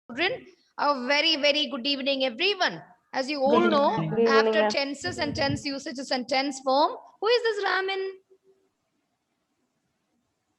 Children, a very, very good evening, everyone. As you all Good know, evening. after tenses and tense usages and tense form, who is this Ramin?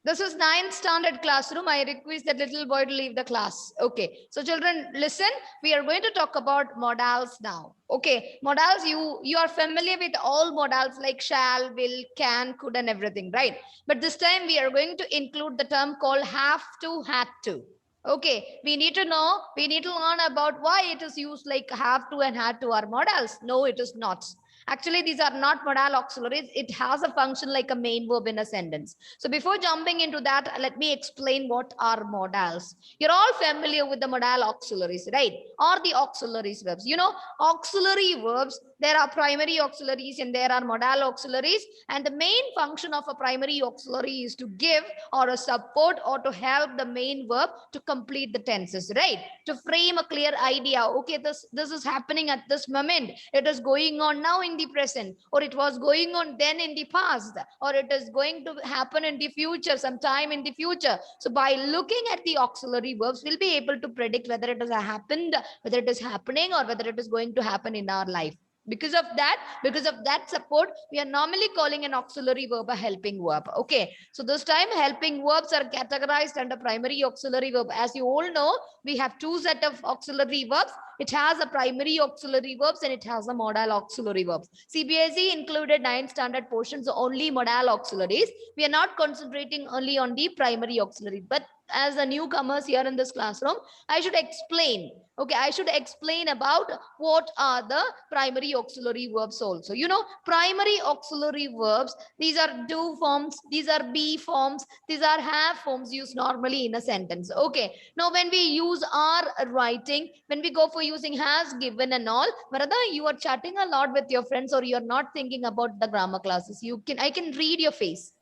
This is 9th standard classroom. I request that little boy to leave the class. Okay. So children, listen. We are going to talk about modals now. Okay. Modals, you are familiar with all modals like shall, will, can, could, and everything, right? But this time we are going to include the term called have to, had to. Okay, we need to learn about why it is used like have to and had to are modals. No, it is not. Actually, these are not modal auxiliaries. It has a function like a main verb in a sentence. So before jumping into that, let me explain what are modals. You're all familiar with the modal auxiliaries, right? Or the auxiliaries verbs. You know, auxiliary verbs, there are primary auxiliaries and there are modal auxiliaries. And the main function of a primary auxiliary is to give or a support or to help the main verb to complete the tenses, right? To frame a clear idea. Okay, this is happening at this moment. It is going on now in the present, or it was going on then in the past, or it is going to happen in the future, sometime in the future. So by looking at the auxiliary verbs, we'll be able to predict whether it has happened, whether it is happening, or whether it is going to happen in our life. Because of that support, we are normally calling an auxiliary verb a helping verb. Okay, so this time helping verbs are categorized under primary auxiliary verb. As you all know, we have two set of auxiliary verbs. It has a primary auxiliary verbs and it has a modal auxiliary verbs. CBSE included 9 standard portions only modal auxiliaries. We are not concentrating only on the primary auxiliary, but as a newcomers here in this classroom, I should explain. Okay, I should explain about what are the primary auxiliary verbs also. You know, primary auxiliary verbs, these are do forms, these are be forms, these are have forms used normally in a sentence. Okay, now when we use our writing, when we go for using has, given and all, Marada, you are chatting a lot with your friends or you're not thinking about the grammar classes. I can read your face.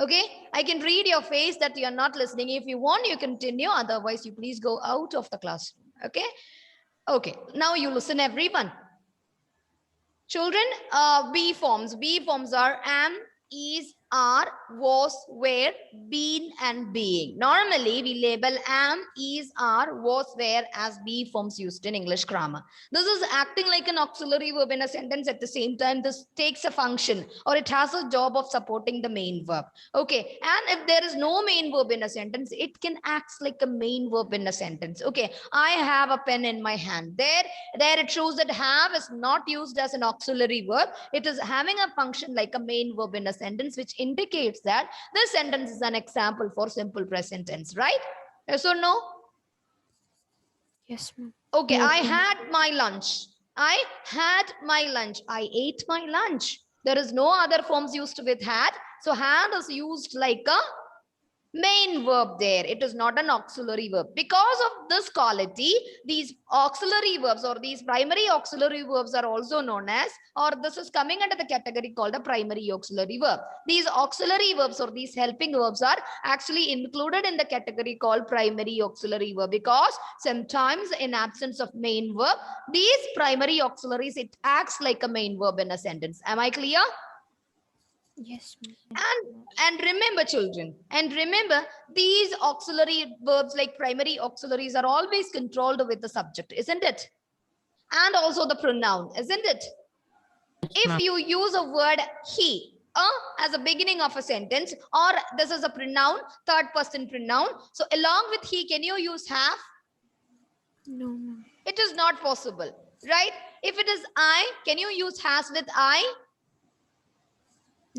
Okay, I can read your face that you're not listening. If you want, you continue. Otherwise, you please go out of the classroom. Okay. Okay. Now you listen, everyone. Children, be forms. Be forms are am, is, are, was, were, been, and being. Normally, we label am, is, are, was, were as be forms used in English grammar. This is acting like an auxiliary verb in a sentence. At the same time, this takes a function or it has a job of supporting the main verb. Okay, and if there is no main verb in a sentence, it can act like a main verb in a sentence. Okay, I have a pen in my hand. There it shows that have is not used as an auxiliary verb. It is having a function like a main verb in a sentence, which indicates that this sentence is an example for simple present tense, right? Yes or no? Yes, ma'am. Okay, I had my lunch. I had my lunch. I ate my lunch. There is no other forms used with had. So had is used like a main verb there. It is not an auxiliary verb. Because of this quality, these auxiliary verbs or these primary auxiliary verbs are also known as, or this is coming under the category called a primary auxiliary verb. These auxiliary verbs or these helping verbs are actually included in the category called primary auxiliary verb because sometimes in absence of main verb, these primary auxiliaries, it acts like a main verb in a sentence. Am I clear? Yes, ma'am. And remember, children, and remember, these auxiliary verbs like primary auxiliaries are always controlled with the subject, isn't it? And also the pronoun, isn't it? If you use a word he as a beginning of a sentence, or this is a pronoun, third person pronoun, so along with he, can you use have? No, ma'am. It is not possible, right? If it is I, can you use has with I?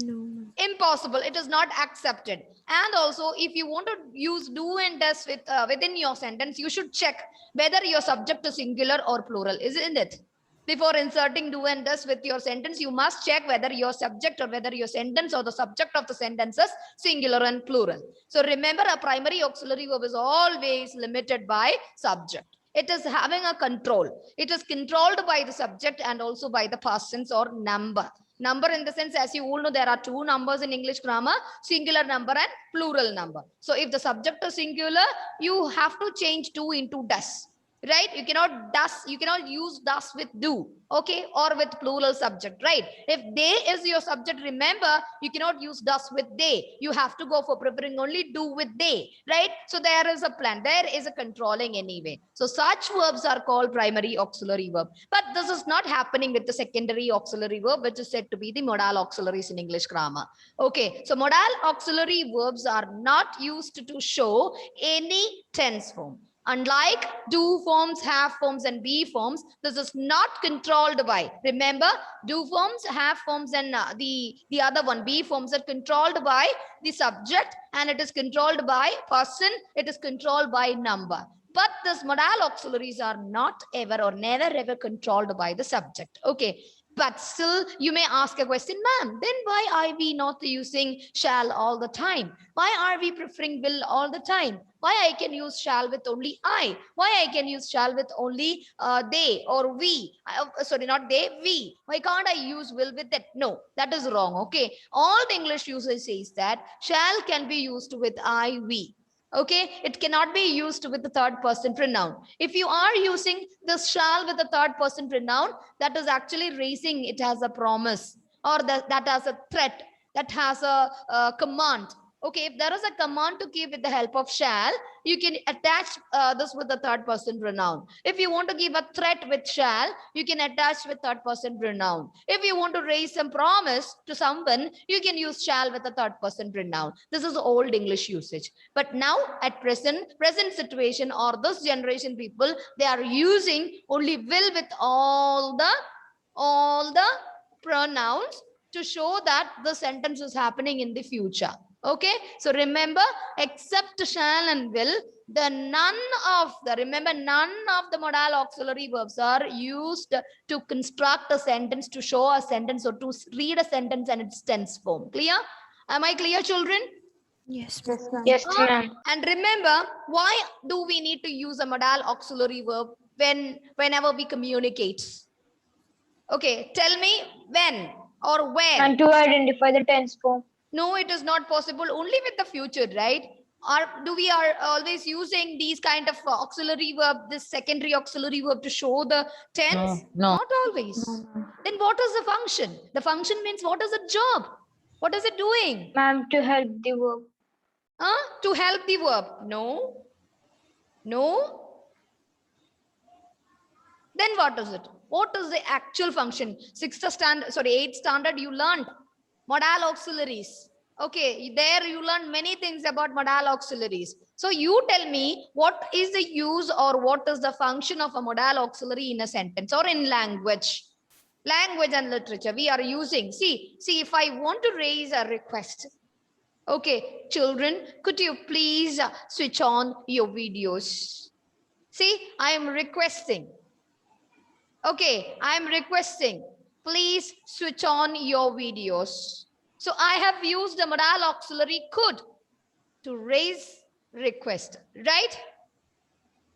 No, ma'am. Impossible. It is not accepted. And also, if you want to use do and does with within your sentence, you should check whether your subject is singular or plural, isn't it? Before inserting do and does with your sentence, you must check whether your subject or whether your sentence or the subject of the sentence is singular and plural. So remember, a primary auxiliary verb is always limited by subject. It is having a control. It is controlled by the subject and also by the past tense or number. Number in the sense, as you all know, there are two numbers in English grammar, singular number and plural number. So if the subject is singular, you have to change to into does. right? You cannot use does with do, okay, or with plural subject, right? If they is your subject, remember, you cannot use does with they. You have to go for preferring only do with they, right? So there is a plan, there is a controlling anyway. So such verbs are called primary auxiliary verb. But this is not happening with the secondary auxiliary verb, which is said to be the modal auxiliaries in English grammar. Okay, so modal auxiliary verbs are not used to show any tense form. Unlike do forms, have forms, and be forms, this is not controlled by. Remember, do forms, have forms, and the other one, be forms, are controlled by the subject, and it is controlled by person. It is controlled by number. But this modal auxiliaries are not ever or never ever controlled by the subject. Okay. But still, you may ask a question, ma'am, then why are we not using shall all the time? Why are we preferring will all the time? Why I can use shall with only I? Why I can use shall with only they or we? Sorry, not they, we. Why can't I use will with that? No, that is wrong. Okay. All the English usage says that shall can be used with I, we. Okay, it cannot be used with the third person pronoun. If you are using the shall with the third person pronoun, that is actually raising it as a promise, or that has a threat, that has a command. Okay, if there is a command to give with the help of shall, you can attach this with the third person pronoun. If you want to give a threat with shall, you can attach with third person pronoun. If you want to raise some promise to someone, you can use shall with the third person pronoun. This is old English usage. But now at present situation, or this generation people, they are using only will with all the pronouns to show that the sentence is happening in the future. Okay, so remember, except shall and will, none of the modal auxiliary verbs are used to construct a sentence, to show a sentence, or to read a sentence and its tense form. Clear? Am I clear, children? Yes, ma'am. Yes, ma'am. Yes, ma'am. And remember, why do we need to use a modal auxiliary verb whenever we communicate? Okay, tell me when or where. And to identify the tense form. No, it is not possible. Only with the future, right? Or do we are always using these kind of auxiliary verb, this secondary auxiliary verb, to show the tense? No. Not always. No, ma'am. Then what is the function? The function means what is the job? What is it doing? Ma'am, to help the verb. To help the verb? No. No. Then what is it? What is the actual function? 8th standard, you learned modal auxiliaries. Okay, there you learn many things about modal auxiliaries. So you tell me, what is the use or what is the function of a modal auxiliary in a sentence or in language? Language and literature we are using. See, if I want to raise a request. Okay, children, could you please switch on your videos? See, I am requesting. Okay, I am requesting. Please switch on your videos. So I have used the modal auxiliary could to raise request, right?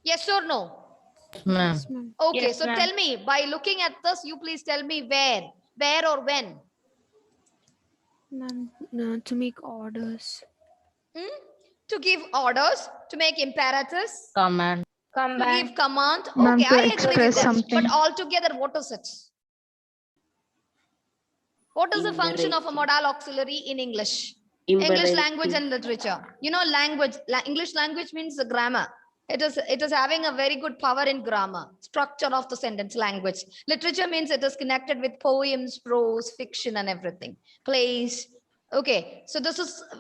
Yes or no? Ma'am. Yes, ma'am. Okay, Yes, so ma'am. tell me, by looking at this, you please tell me where or when? Ma'am, no, to make orders. To give orders, to make imperatives, Command. Come to back. give command. Ma'am, Okay, to I agree with express that. something. But altogether, what is it? What is the function of a modal auxiliary in English? English language and literature. You know, English language means the grammar. It is having a very good power in grammar, structure of the sentence language. Literature means it is connected with poems, prose, fiction, and everything. Plays. Okay, so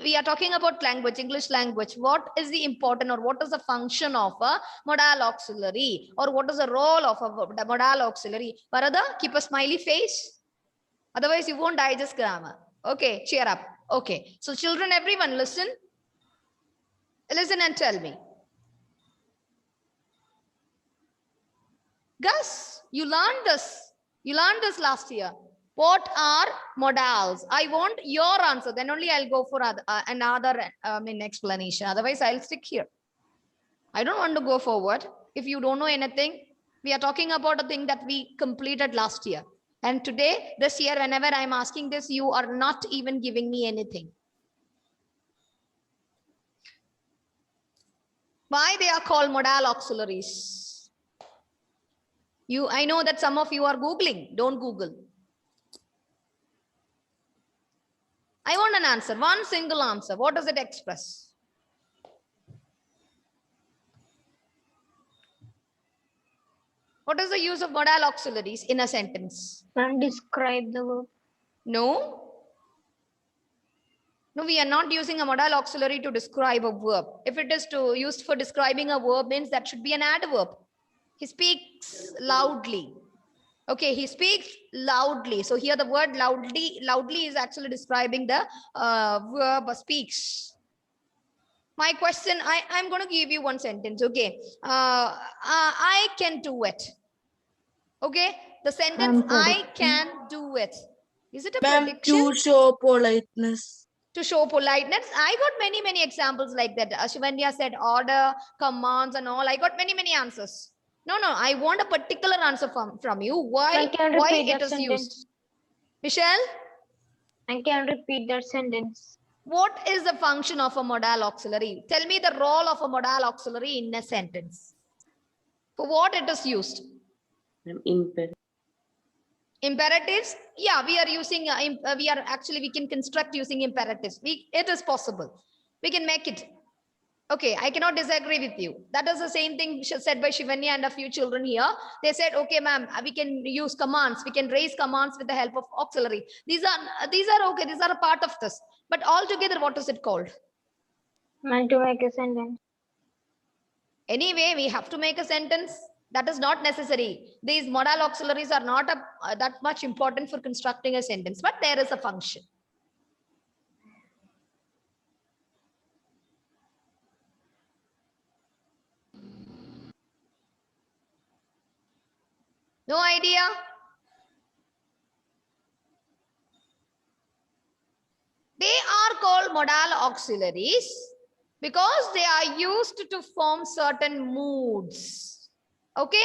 we are talking about language, English language. What is the important or what is the function of a modal auxiliary, or what is the role of a modal auxiliary? Varada, keep a smiley face. Otherwise, you won't digest grammar. Okay, cheer up. Okay, so children, everyone listen. Listen and tell me. Gus, you learned this. You learned this last year. What are modals? I want your answer. Then only I'll go for another explanation. Otherwise, I'll stick here. I don't want to go forward. If you don't know anything, we are talking about a thing that we completed last year. And today, this year, whenever I'm asking this, you are not even giving me anything. Why they are called modal auxiliaries? I know that some of you are Googling. Don't Google. I want an answer, one single answer. What does it express? What is the use of modal auxiliaries in a sentence? Ma'am, describe the verb. No. No, we are not using a modal auxiliary to describe a verb. If it is used for describing a verb, means that should be an adverb. He speaks loudly. Okay, he speaks loudly. So here the word loudly is actually describing the verb speaks. My question, I'm going to give you one sentence. Okay, I can do it. Okay, the sentence I can do it. Is it a prediction? To show politeness. To show politeness. I got many examples like that. Shivanya said order, commands and all. I got many answers. No, I want a particular answer from you. Why it is used? Michelle? I can repeat that sentence. What is the function of a modal auxiliary? Tell me the role of a modal auxiliary in a sentence. For what it is used? Imperatives? Yeah, we are using, we can construct using imperatives. It is possible. We can make it. Okay, I cannot disagree with you. That is the same thing said by Shivanya and a few children here. They said, okay, ma'am, we can use commands. We can raise commands with the help of auxiliary. These are okay. These are a part of this. But altogether, what is it called? Ma'am, to make a sentence. Anyway, we have to make a sentence. That is not necessary. These modal auxiliaries are not that much important for constructing a sentence, but there is a function. No idea? They are called modal auxiliaries because they are used to form certain moods. Okay,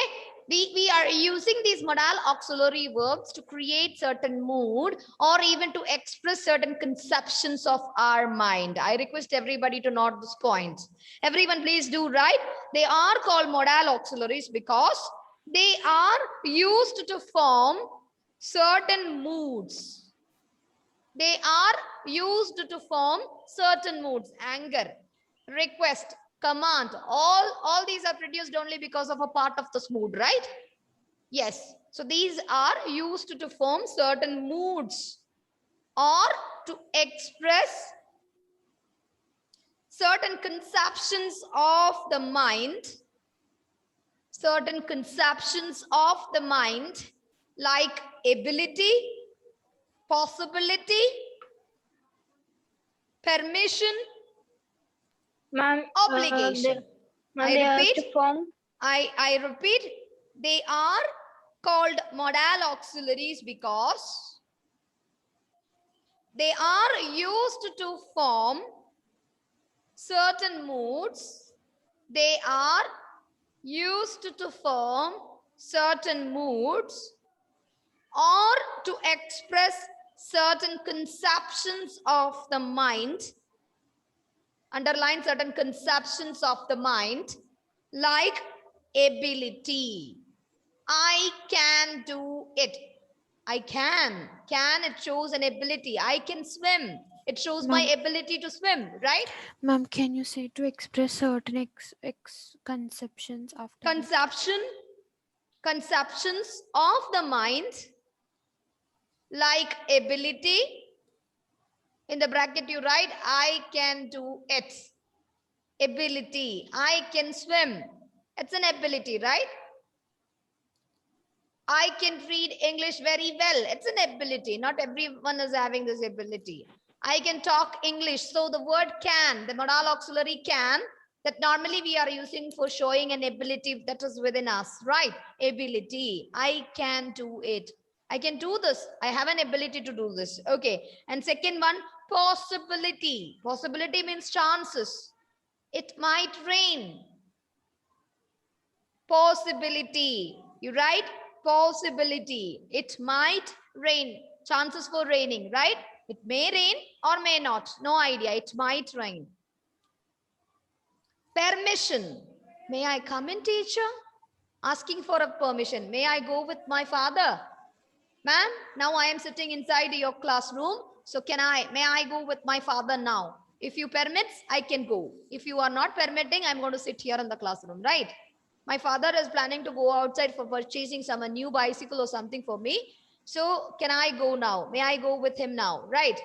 we are using these modal auxiliary verbs to create certain mood or even to express certain conceptions of our mind. I request everybody to note this point. Everyone please do write. They are called modal auxiliaries because they are used to form certain moods. They are used to form certain moods. Anger, request, command, all these are produced only because of a part of this mood, right? Yes. So these are used to form certain moods or to express certain conceptions of the mind. Certain conceptions of the mind like ability, possibility, permission, obligation. I repeat, they are called modal auxiliaries because they are used to form certain moods. They are used to form certain moods or to express certain conceptions of the mind. Underline certain conceptions of the mind like ability. I can do it. I can. It shows an ability. I can swim. It shows my ability to swim, right? Ma'am, can you say to express certain conceptions of the conceptions of the mind like ability? In the bracket you write, I can do it. Ability. I can swim. It's an ability, right? I can read English very well. It's an ability. Not everyone is having this ability. I can talk English. So the word can, the modal auxiliary can, that normally we are using for showing an ability that is within us, right? Ability. I can do it. I can do this. I have an ability to do this. Okay. And second one, possibility. Possibility means chances. It might rain. Possibility. You write possibility. It might rain. Chances for raining, right? It may rain or may not. No idea. It might rain. Permission. May I come in, teacher? Asking for a permission. May I go with my father? Ma'am, now I am sitting inside your classroom. So may I go with my father now? If you permits, I can go. If you are not permitting, I'm going to sit here in the classroom, right? My father is planning to go outside for purchasing a new bicycle or something for me. So can I go now? May I go with him now? Right?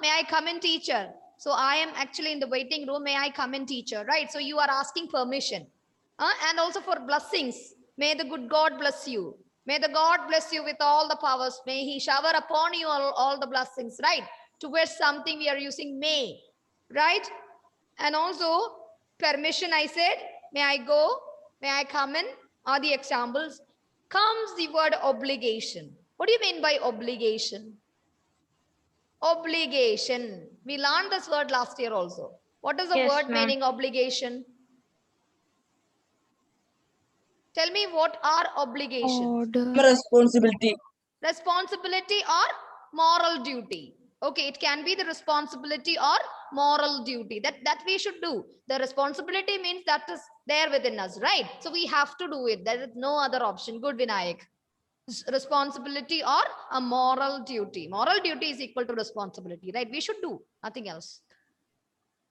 May I come in, teacher? So I am actually in the waiting room. May I come in, teacher? Right? So you are asking permission. And also for blessings. May the good God bless you. May the God bless you with all the powers. May he shower upon you all the blessings, right? Towards something we are using may, right? And also permission, I said, may I go? May I come in? Are the examples. Comes the word obligation. What do you mean by obligation? Obligation. We learned this word last year also. What is the Yes, word ma'am. meaning obligation? Tell me, what are obligations? Order. Responsibility. Responsibility or moral duty. Okay, it can be the responsibility or moral duty that we should do. The responsibility means that is there within us, right? So we have to do it. There is no other option. Good, Vinayak. Responsibility or a moral duty. Moral duty is equal to responsibility, right? We should do nothing else.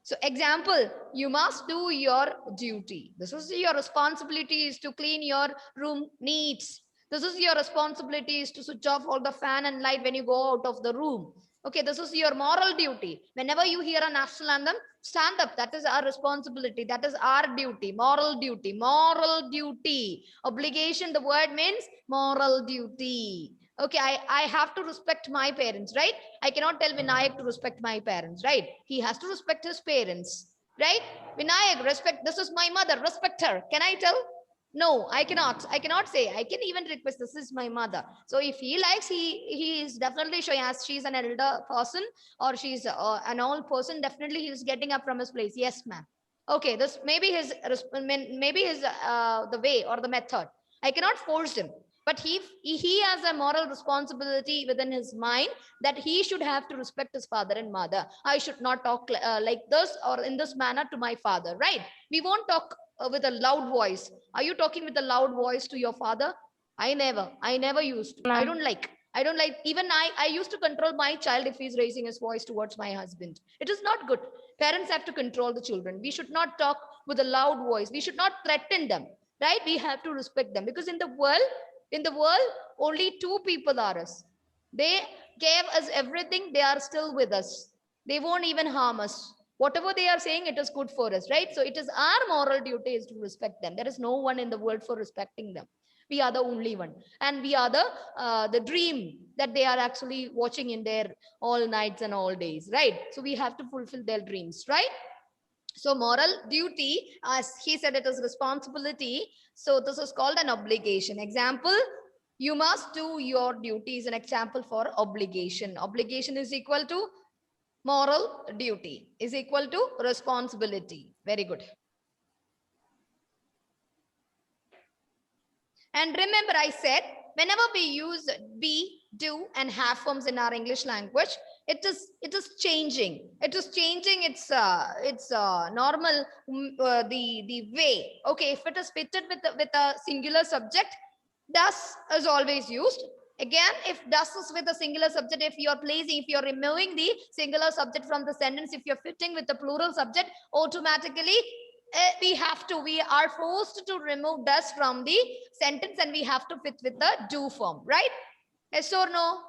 So example, you must do your duty. This is your responsibility is to clean your room neat. This is your responsibility is to switch off all the fan and light when you go out of the room. Okay, this is your moral duty. Whenever you hear a national anthem, stand up. That is our responsibility. That is our duty. Moral duty. Moral duty. Obligation, the word means moral duty. Okay, I have to respect my parents, right? I cannot tell Vinayak to respect my parents, right? He has to respect his parents, right? Vinayak, respect, this is my mother, respect her. Can I tell? No, I cannot. I cannot say. I can even request, this is my mother. So if he likes, he is definitely showing, as she's an elder person or she's an old person, definitely he's getting up from his place. Yes, ma'am. Okay, this maybe his the way or the method. I cannot force him. But he has a moral responsibility within his mind that he should have to respect his father and mother. I should not talk like this or in this manner to my father, right? We won't talk with a loud voice. Are you talking with a loud voice to your father? I never used to. I don't like. Even I used to control my child if he's raising his voice towards my husband. It is not good. Parents have to control the children. We should not talk with a loud voice. We should not threaten them, right? We have to respect them, because in the world, only two people are us. They gave us everything. They are still with us. They won't even harm us. Whatever they are saying, it is good for us, right? So it is our moral duty is to respect them. There is no one in the world for respecting them. We are the only one, and we are the dream that they are actually watching in their all nights and all days, right? So we have to fulfill their dreams, right? So moral duty, as he said, it is responsibility. So this is called an obligation. Example, you must do your duty is an example for obligation. Obligation is equal to moral duty, is equal to responsibility. Very good. And remember, I said, whenever we use be, do, and have forms in our English language, it is changing. It is changing its normal the way. Okay, if it is fitted with a singular subject, does is always used. Again, if does is with a singular subject, if you're removing the singular subject from the sentence, if you're fitting with the plural subject, automatically we are forced to remove does from the sentence, and we have to fit with the do form, right? Yes or no?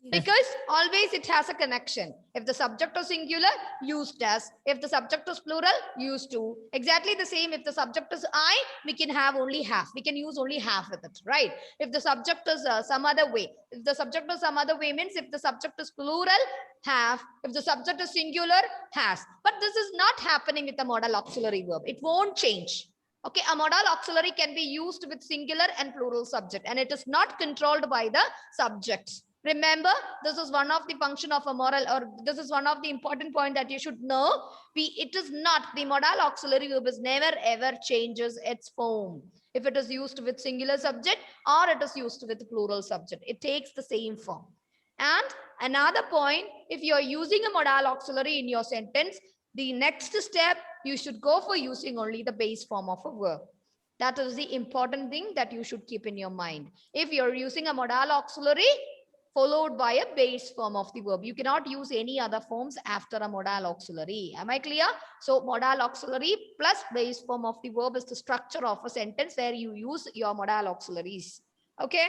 Yes. Because always it has a connection. If the subject is singular, use does. If the subject is plural, use to. Exactly the same. If the subject is I, we can have only half. We can use only half with it, right? If the subject is some other way. If the subject is some other way means if the subject is plural, have. If the subject is singular, has. But this is not happening with the modal auxiliary verb. It won't change. Okay, a modal auxiliary can be used with singular and plural subject, and it is not controlled by the subjects. Remember, this is one of the function of a moral, or this is one of the important point that you should know. It is not, the modal auxiliary verb is never ever changes its form. If it is used with singular subject or it is used with plural subject, it takes the same form. And another point, if you are using a modal auxiliary in your sentence, the next step, you should go for using only the base form of a verb. That is the important thing that you should keep in your mind. If you're using a modal auxiliary followed by a base form of the verb, you cannot use any other forms after a modal auxiliary. Am I clear? So modal auxiliary plus base form of the verb is the structure of a sentence where you use your modal auxiliaries. Okay?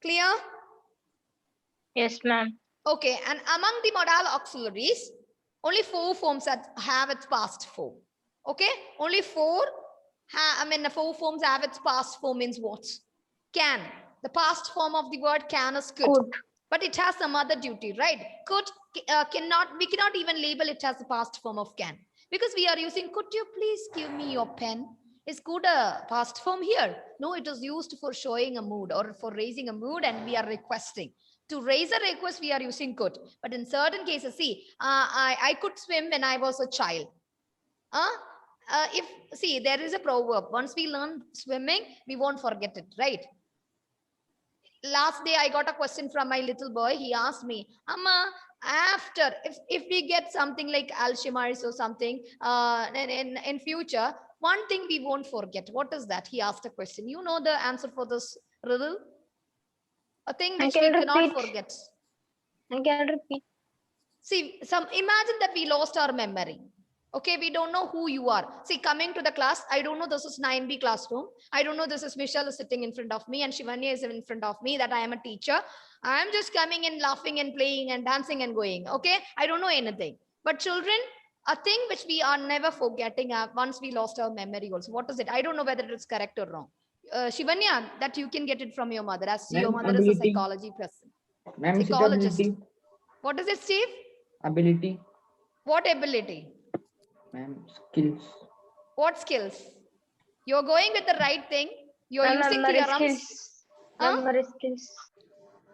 Clear? Yes, ma'am. Okay, and among the modal auxiliaries, only 4 forms that have its past form. Okay, only 4 4 forms have its past form. Means what? Can. The past form of the word can is could. Could. But it has some other duty, right? Could, we cannot even label it as the past form of can, because we are using, could you please give me your pen? Is could a past form here? No, it is used for showing a mood or for raising a mood, and we are requesting. To raise a request, we are using could. But in certain cases, see, I could swim when I was a child. There is a proverb. Once we learn swimming, we won't forget it, right? Last day I got a question from my little boy. He asked me, Amma, after if we get something like Alzheimer's or something in future, one thing we won't forget. What is that? He asked a question. You know the answer for this riddle? A thing I which we can cannot repeat. forget. I can repeat. See, imagine that we lost our memory. Okay, we don't know who you are. See, coming to the class, I don't know this is 9B classroom. I don't know this is Michelle is sitting in front of me and Shivanya is in front of me, that I am a teacher. I am just coming and laughing and playing and dancing and going. Okay, I don't know anything. But children, a thing which we are never forgetting once we lost our memory also. What is it? I don't know whether it is correct or wrong. Shivanya, that you can get it from your mother, as your mother is a psychology person. Ma'am, Psychologist. ability. What is it, Steve? Ability. What ability? Ma'am, skills. What skills? You're going with the right thing. You're using Memory theorems. skills. Huh? Memory skills.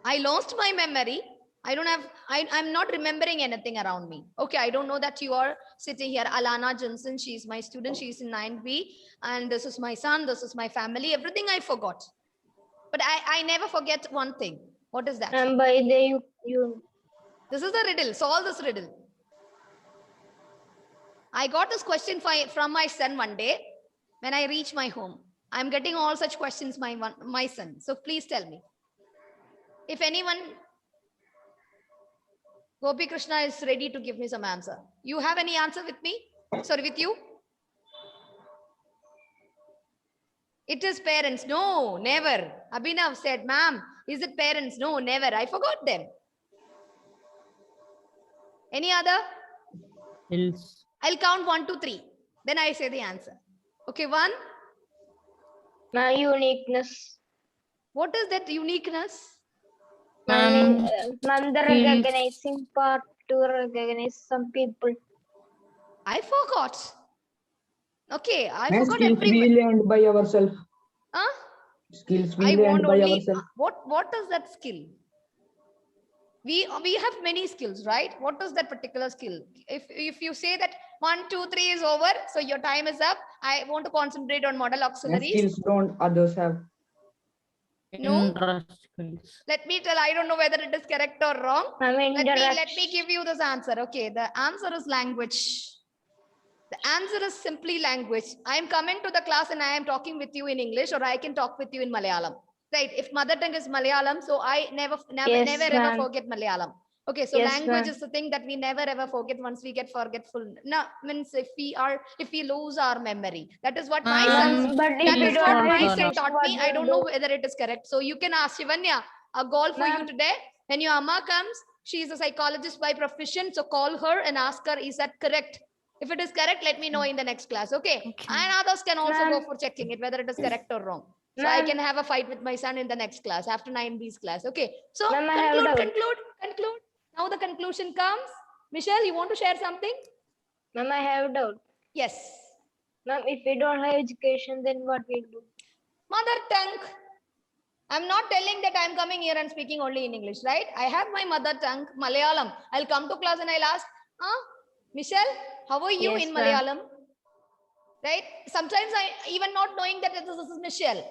I lost my memory. I'm not remembering anything around me. Okay, I don't know that you are sitting here. Alana Johnson, she's my student. She's in 9B. And this is my son. This is my family. Everything I forgot. But I never forget one thing. What is that? And by the you. This is the riddle. Solve this riddle. I got this question from my son one day when I reached my home. I'm getting all such questions, my son. So please tell me. If anyone, Gopi Krishna is ready to give me some answer. You have any answer with me? Sorry, with you? It is parents. No, never. Abhinav said, ma'am, is it parents? No, never. I forgot them. Any other? Hills. I'll count 1, 2, 3. Then I say the answer. Okay, 1. My uniqueness. What is that uniqueness? Ma'am, the recognizing part to recognize some people. I forgot. Okay, I Ma'am, forgot skills we everyone. learned by ourselves. Huh? Skills I we want learned by only ourselves. what is that skill? We have many skills, right? What is that particular skill? If you say that 1, 2, 3 is over, so your time is up, I want to concentrate on model Ma'am, auxiliaries. skills don't others have. No. Interest skills. Let me tell, I don't know whether it is correct or wrong. I mean, Let me give you this answer. Okay, the answer is language. The answer is simply language. I am coming to the class and I am talking with you in English, or I can talk with you in Malayalam. Right? If mother tongue is Malayalam, so I never Yes, ever ma'am. forget Malayalam. Okay, so Yes, language ma'am. is the thing that we never ever forget once we get forgetful. No, means if we lose our memory. That is what my son. But if That you is don't what my have son English, taught what me. do I you don't do? know whether it is correct. So you can ask Shivanya. A goal for you Ma'am. today. When your amma comes, she is a psychologist by profession. So call her and ask her, is that correct? If it is correct, let me know in the next class. Okay. Okay. And others can also go Ma'am. for checking it, whether it is correct or wrong. So I Ma'am. can have a fight with my son in the next class after 9B's class. Okay. So Ma'am, I have a doubt. conclude. Now the conclusion comes. Michelle, you want to share something? Ma'am, I have a doubt. Yes. Ma'am, if we don't have education, then what we do? Mother tongue. I'm not telling that I'm coming here and speaking only in English, right? I have my mother tongue, Malayalam. I'll come to class and I'll ask, Michelle, how are you Yes, in ma'am. Malayalam? Right? Sometimes I even not knowing that this is Michelle.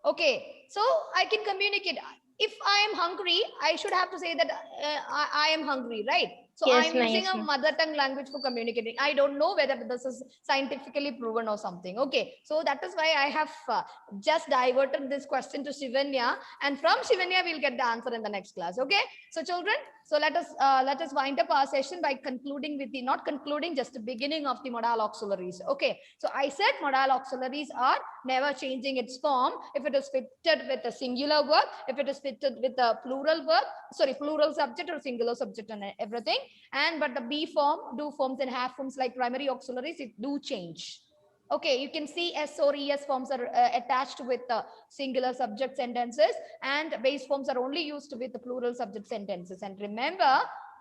Okay, so I can communicate. If I am hungry, I should have to say that I am hungry, right? So Yes, I'm ma'am, using yes, a ma'am. mother tongue language for communicating. I don't know whether this is scientifically proven or something. Okay, so that is why I have just diverted this question to Shivanya, and from Shivanya we'll get the answer in the next class. Okay, so children, so let us wind up our session by concluding with the, not concluding, just the beginning of the modal auxiliaries. Okay, so I said modal auxiliaries are never changing its form if it is fitted with a singular verb, if it is fitted with a plural verb, sorry, plural subject or singular subject and everything. And but the be form, do forms and have forms like primary auxiliaries, it do change. Okay, you can see S or ES forms are attached with the singular subject sentences, and base forms are only used with the plural subject sentences. And remember,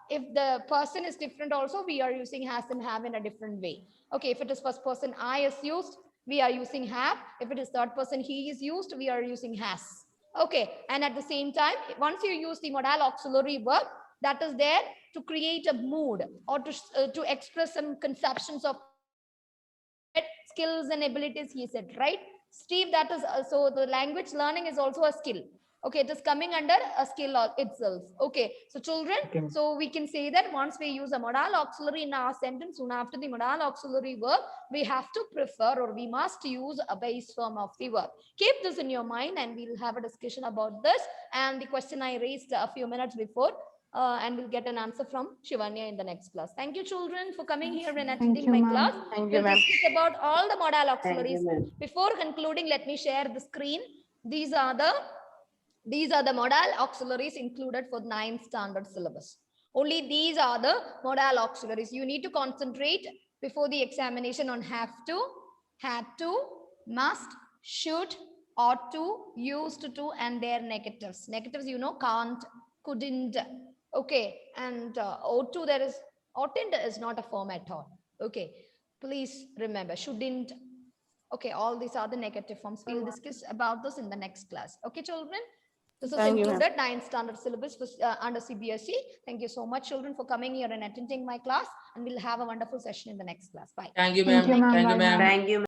if the person is different also, we are using has and have in a different way. Okay, if it is first person I is used, we are using have. If it is third person he is used, we are using has. Okay, and at the same time, once you use the modal auxiliary verb, that is there to create a mood or to express some conceptions of skills and abilities, he said, right? Steve, that is so the language learning is also a skill. Okay, it is coming under a skill itself. Okay, so children, Okay. so we can say that once we use a modal auxiliary in our sentence, soon after the modal auxiliary verb, we have to prefer or we must use a base form of the verb. Keep this in your mind, and we'll have a discussion about this and the question I raised a few minutes before. And we'll get an answer from Shivanya in the next class. Thank you, children, for coming here and attending you, my ma'am. class. Thank you, We'll ma'am. discuss about all the modal Thank you, auxiliaries. ma'am. Before concluding, let me share the screen. These are the modal auxiliaries included for 9th standard syllabus. Only these are the modal auxiliaries. You need to concentrate before the examination on have to, had to, must, should, ought to, used to, and their negatives. Negatives, you know, can't, couldn't. Okay, and ought to, there is, oughtn't is not a form at all. Okay, please remember, shouldn't. Okay, all these are the negative forms. We'll discuss about this in the next class. Okay, children. This is Thank you, ma'am. included 9th standard syllabus for, under CBSE. Thank you so much, children, for coming here and attending my class. And we'll have a wonderful session in the next class. Bye. Thank you, ma'am. Thank you, ma'am. Thank you,